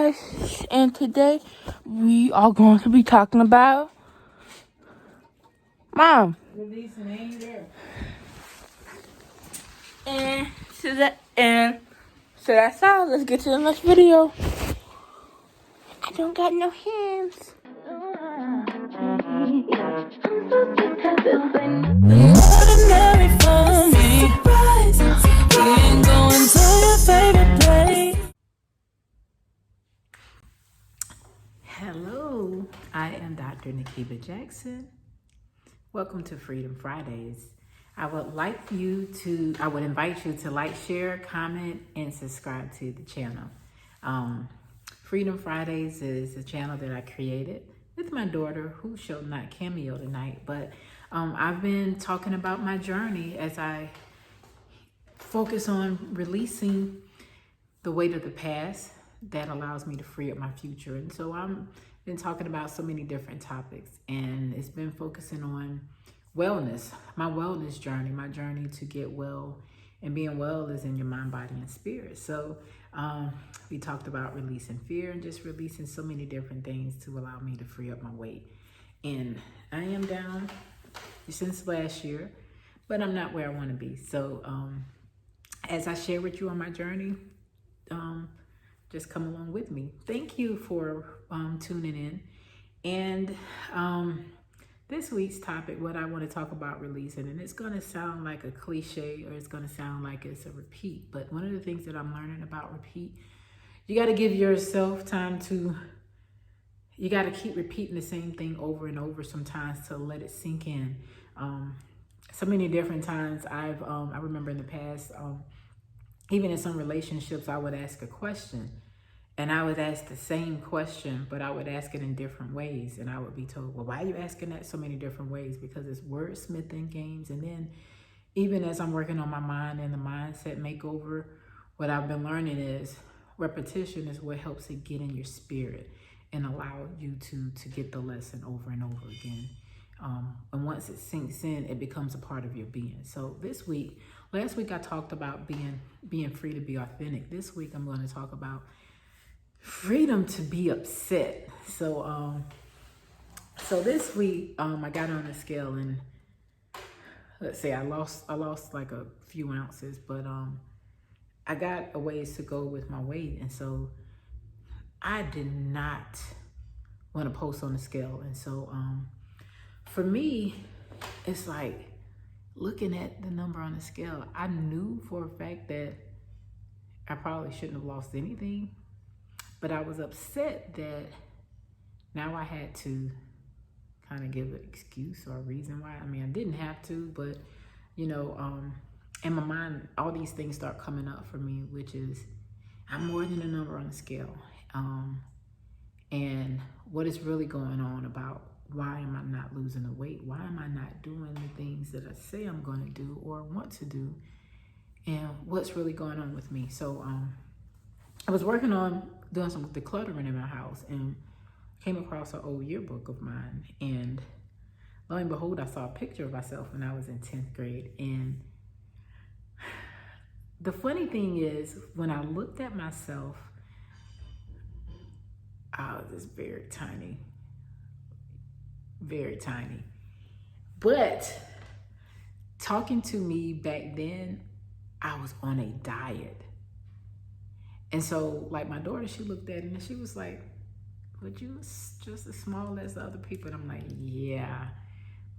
guys, and today we are going to be talking about Mom. Releasing ain't there. And so that's all. Let's get to the next video. I don't got no hands. Ordinary for me. We ain't going to your favorite place. Hello, I am Dr. Nakiba Jackson. Welcome to Freedom Fridays. I would invite you to like, share, comment, and subscribe to the channel. Freedom Fridays is a channel that I created with my daughter, who shall not cameo tonight, but I've been talking about my journey as I focus on releasing the weight of the past that allows me to free up my future. And so I've been talking about so many different topics, and it's been focusing on wellness, my wellness journey, my journey to get well. And being well is in your mind, body, and spirit. So we talked about releasing fear and just releasing so many different things to allow me to free up my weight. And I am down since last year, but I'm not where I want to be. So as I share with you on my journey, just come along with me. Thank you for tuning in. And this week's topic, what I want to talk about releasing, and it's going to sound like a cliche, or it's going to sound like it's a repeat, but one of the things that I'm learning about repeat, you got to give yourself time you got to keep repeating the same thing over and over sometimes to let it sink in. So many different times I remember in the past, even in some relationships, I would ask a question. And I would ask the same question, but I would ask it in different ways. And I would be told, well, why are you asking that so many different ways? Because it's wordsmithing games. And then even as I'm working on my mind and the mindset makeover, what I've been learning is repetition is what helps it get in your spirit and allow you to get the lesson over and over again. And once it sinks in, it becomes a part of your being. So last week I talked about being free to be authentic. This week I'm going to talk about freedom to be upset. So this week I got on the scale, and let's say I lost like a few ounces, but I got a ways to go with my weight, and so I did not want to post on the scale. And so for me, it's like looking at the number on the scale, I knew for a fact that I probably shouldn't have lost anything. But I was upset that now I had to kind of give an excuse or a reason why. I mean, I didn't have to, but, in my mind, all these things start coming up for me, which is I'm more than a number on the scale. And what is really going on about why am I not losing the weight? Why am I not doing the things that I say I'm going to do or want to do? And what's really going on with me? So I was working on doing some decluttering in my house and came across an old yearbook of mine. And lo and behold, I saw a picture of myself when I was in 10th grade. And the funny thing is, when I looked at myself, I was just very tiny. Very tiny. But talking to me back then, I was on a diet. And so, like, my daughter, she looked at it and she was like, but you just as small as the other people. And I'm like, yeah,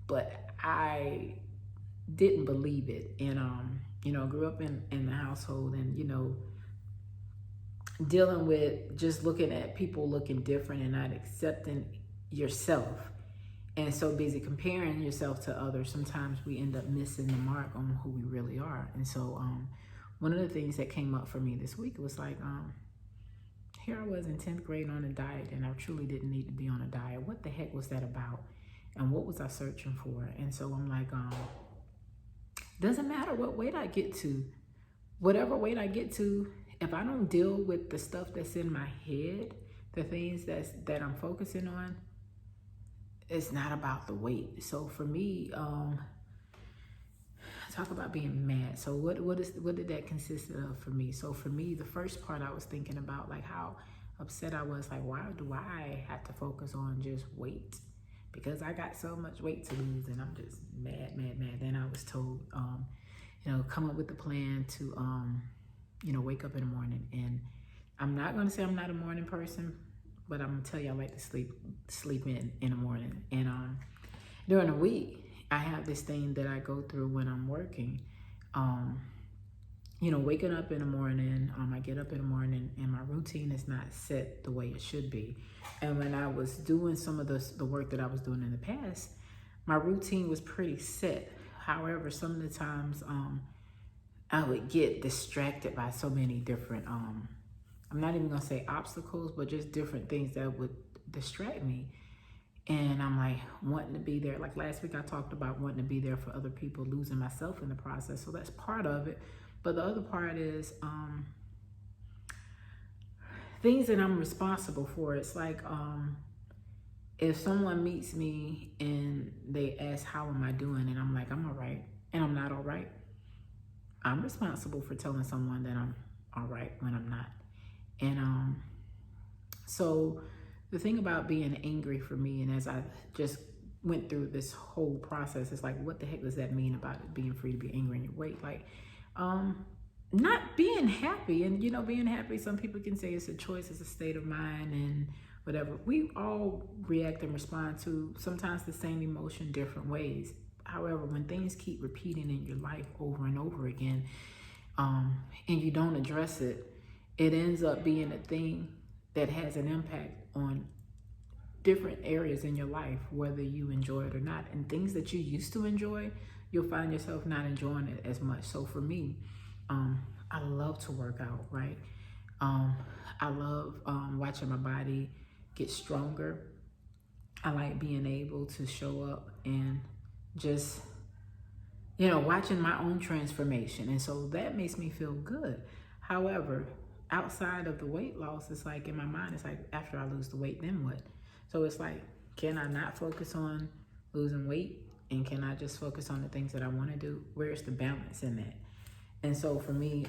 but I didn't believe it. And, grew up in the household and, dealing with just looking at people looking different and not accepting yourself. And so busy comparing yourself to others, sometimes we end up missing the mark on who we really are. And so, one of the things that came up for me this week was like, here I was in 10th grade on a diet, and I truly didn't need to be on a diet. What the heck was that about? And what was I searching for? And so I'm like, doesn't matter what weight I get to, whatever weight I get to, if I don't deal with the stuff that's in my head, the things that I'm focusing on, it's not about the weight. So for me, talk about being mad. So what did that consist of for me? So for me, the first part I was thinking about, like, how upset I was. Like, why do I have to focus on just weight? Because I got so much weight to lose, and I'm just mad. Then I was told, come up with a plan to, wake up in the morning. And I'm not going to say I'm not a morning person, but I'm going to tell you I like to sleep in the morning. And during the week, I have this thing that I go through when I'm working. Waking up in the morning, I get up in the morning and my routine is not set the way it should be. And when I was doing some of the work that I was doing in the past, my routine was pretty set. However, some of the times I would get distracted by so many different, I'm not even gonna say obstacles, but just different things that would distract me. And I'm like wanting to be there. Like last week I talked about wanting to be there for other people, losing myself in the process. So that's part of it. But the other part is things that I'm responsible for. It's like if someone meets me and they ask, how am I doing? And I'm like, I'm all right. And I'm not all right. I'm responsible for telling someone that I'm all right when I'm not. And so the thing about being angry for me, and as I just went through this whole process, it's like, what the heck does that mean about it being free to be angry in your weight? Like, not being happy. And being happy, some people can say it's a choice, it's a state of mind and whatever. We all react and respond to sometimes the same emotion different ways. However, when things keep repeating in your life over and over again, and you don't address it, it ends up being a thing that has an impact on different areas in your life, whether you enjoy it or not. And things that you used to enjoy, you'll find yourself not enjoying it as much. So for me, I love to work out, right? I love watching my body get stronger. I like being able to show up and just, watching my own transformation. And so that makes me feel good. However, outside of the weight loss, it's like in my mind, it's like, after I lose the weight, then what? So it's like, can I not focus on losing weight? And can I just focus on the things that I want to do? Where's the balance in that? And so for me,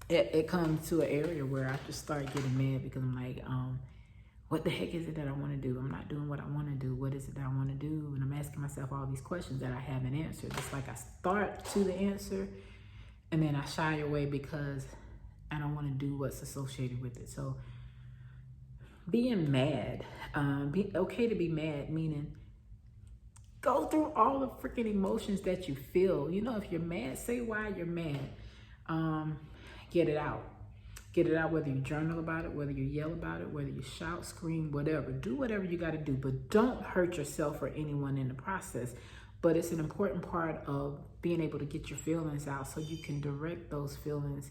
it comes to an area where I just start getting mad because I'm like, what the heck is it that I want to do? I'm not doing what I want to do. What is it that I want to do? And I'm asking myself all these questions that I haven't answered. It's like I start to the answer and then I shy away because I don't want to do what's associated with it. So being mad, be okay to be mad, meaning go through all the freaking emotions that you feel. If you're mad, say why you're mad. Get it out. Get it out, whether you journal about it, whether you yell about it, whether you shout, scream, whatever. Do whatever you got to do, but don't hurt yourself or anyone in the process. But it's an important part of being able to get your feelings out so you can direct those feelings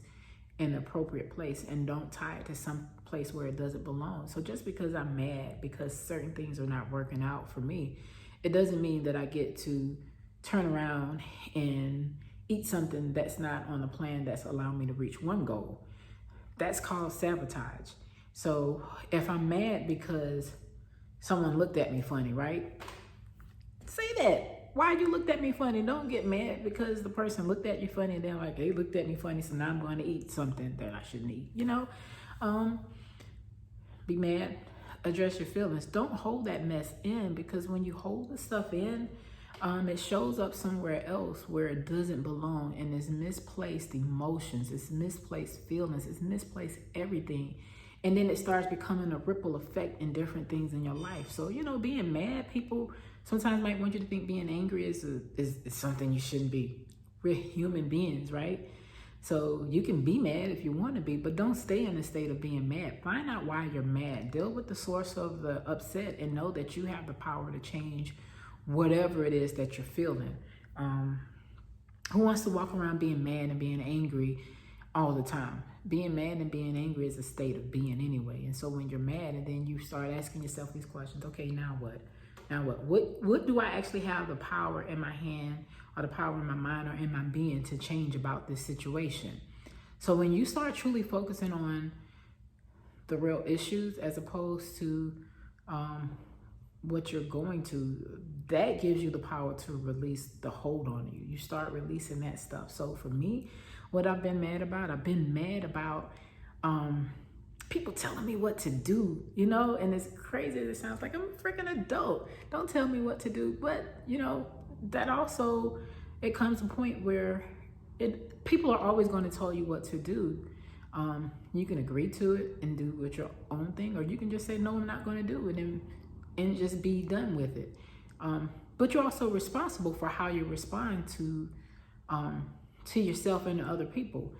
in the appropriate place and don't tie it to some place where it doesn't belong. So just because I'm mad because certain things are not working out for me, it doesn't mean that I get to turn around and eat something that's not on the plan that's allowing me to reach one goal. That's called sabotage. So if I'm mad because someone looked at me funny, right? Say that. Why you looked at me funny? Don't get mad because the person looked at you funny and they're like, they looked at me funny, so now I'm going to eat something that I shouldn't eat. Be mad. Address your feelings. Don't hold that mess in, because when you hold the stuff in, it shows up somewhere else where it doesn't belong, and it's misplaced emotions, it's misplaced feelings, it's misplaced everything. And then it starts becoming a ripple effect in different things in your life. So, being mad, people sometimes might want you to think being angry is something you shouldn't be. We're human beings, right? So you can be mad if you want to be, but don't stay in a state of being mad. Find out why you're mad. Deal with the source of the upset and know that you have the power to change whatever it is that you're feeling. Who wants to walk around being mad and being angry all the time? Being mad and being angry is a state of being anyway. And so when you're mad and then you start asking yourself these questions, okay, now what? Now what? What do I actually have the power in my hand or the power in my mind or in my being to change about this situation? So when you start truly focusing on the real issues as opposed to what you're going to, that gives you the power to release the hold on you. You start releasing that stuff. So for me, what I've been mad about people telling me what to do, you know, and as crazy as it sounds, like I'm a freaking adult. Don't tell me what to do. But, you know, that also, it comes a point where people are always going to tell you what to do. You can agree to it and do with your own thing, or you can just say, no, I'm not going to do it, and just be done with it. But you're also responsible for how you respond to yourself and to other people.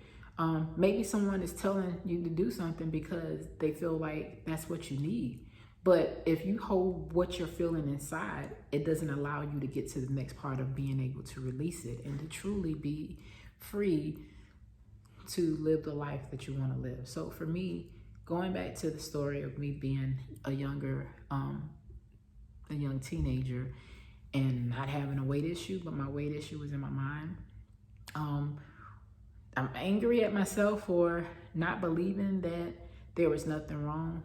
Maybe someone is telling you to do something because they feel like that's what you need. But if you hold what you're feeling inside, it doesn't allow you to get to the next part of being able to release it and to truly be free to live the life that you want to live. So for me, going back to the story of me being a young teenager and not having a weight issue, but my weight issue was in my mind. I'm angry at myself for not believing that there was nothing wrong.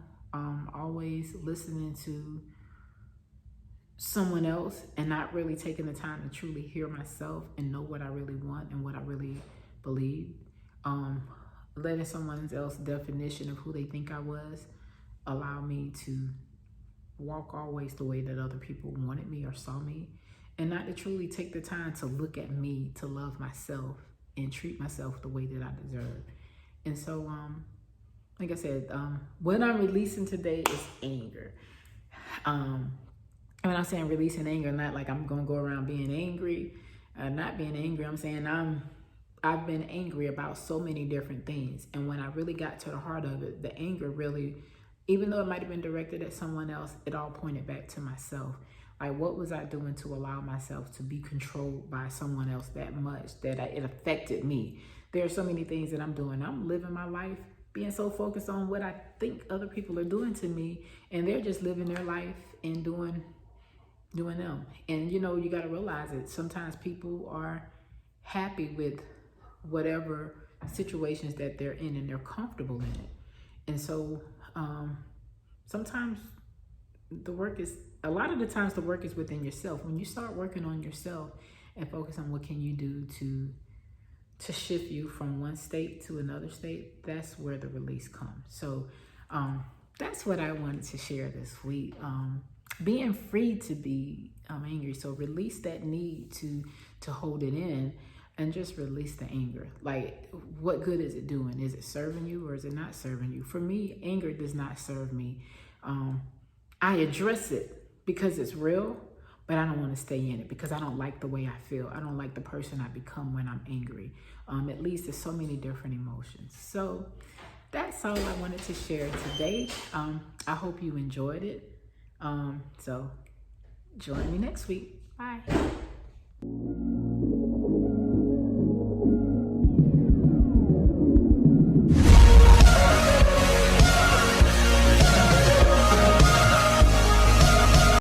Always listening to someone else and not really taking the time to truly hear myself and know what I really want and what I really believe. Letting someone else's definition of who they think I was allow me to walk always the way that other people wanted me or saw me, and not to truly take the time to look at me, to love myself and treat myself the way that I deserve. And so, like I said, what I'm releasing today is anger. And when I'm saying releasing anger, not like I'm gonna go around being angry, not being angry. I'm saying I've been angry about so many different things. And when I really got to the heart of it, the anger really, even though it might have been directed at someone else, it all pointed back to myself. Like, what was I doing to allow myself to be controlled by someone else that much that it affected me? There are so many things that I'm doing. I'm living my life being so focused on what I think other people are doing to me, and they're just living their life and doing them. And, you know, you got to realize it. Sometimes people are happy with whatever situations that they're in, and they're comfortable in it. And so sometimes a lot of the times the work is within yourself. When you start working on yourself and focus on what can you do to shift you from one state to another state, that's where the release comes. So that's what I wanted to share this week. Being free to be angry. So release that need to hold it in and just release the anger. Like, what good is it doing? Is it serving you or is it not serving you? For me, anger does not serve me. I address it because it's real, but I don't want to stay in it because I don't like the way I feel. I don't like the person I become when I'm angry. It leads to so many different emotions. So that's all I wanted to share today. I hope you enjoyed it. So join me next week. Bye.